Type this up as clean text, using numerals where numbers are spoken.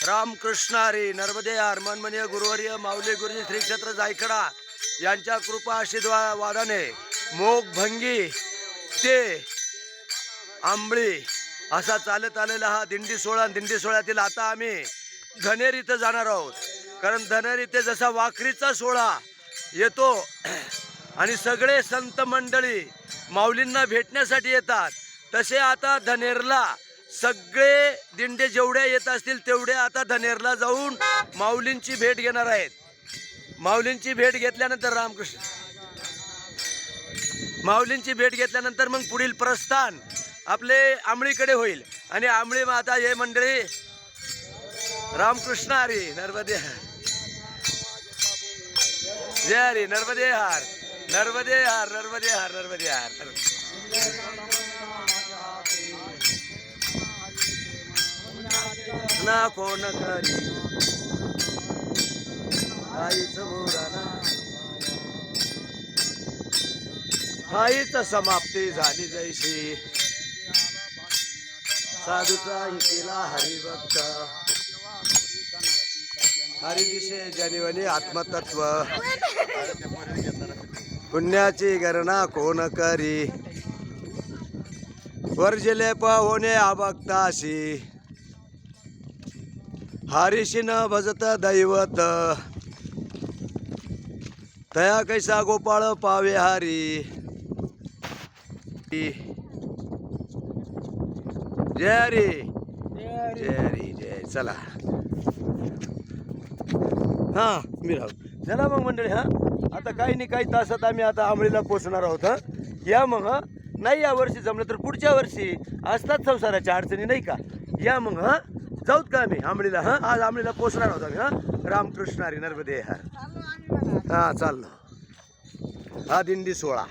रामकृष्ण हरी नर्मदे हर मनमनीय गुरुवर्य माऊली गुरुजी श्री क्षेत्र जायकडा यांच्या कृपा आशीर्वादाने मोग भंगी ते आंबळी असा चालत आलेला हा दिंडी सोहळा. दिंडी सोहळ्यातील आता आम्ही धनेर इथं जाणार आहोत. कारण धनेर इथे जसा वाखरीचा सोहळा येतो आणि सगळे संत मंडळी माऊलींना भेटण्यासाठी येतात, तसे आता धनेरला सगळे दिंडे जेवढ्या येत असतील तेवढे आता धनेरला जाऊन माऊलींची भेट घेणार आहेत. माऊलींची भेट घेतल्यानंतर रामकृष्ण माऊलींची भेट घेतल्यानंतर मग पुढील प्रस्थान आपले आंबळीकडे होईल. आणि आंबळी माता हे मंडळी रामकृष्ण हरी नर्मदे जय हरी नर्मदे हार नर्मदे हार नर्मदे हार नर्मदे हार. ना कोण करी आईच मोराना आईच समाप्ती झाली जैशी साधूचा केला हरिभक्त हरिदिशे जनिवनी आत्मतत्व पुण्याची गणना कोण करी वर्जिले होणे अभक्ताशी हरिशी न भजत दैवत तया कैसा गोपाळ पावे हरी. जय हरी जय हरी जय. चला हा मी राहू चला मग मंडळी. हा आता काही नाही काही तासात आम्ही आता आंबळीला पोचणार आहोत. हा या मग. हा नाही या वर्षी जमलं तर पुढच्या वर्षी असतात संसाराच्या अडचणी नाही का. या मग. हा जाऊत का आम्ही आंबळीला. हा आज आंबळीला पोचणार आहोत आम्ही. हा रामकृष्ण हरी नर्मदे हर. हा चाललो हा दिंडी सोहळा.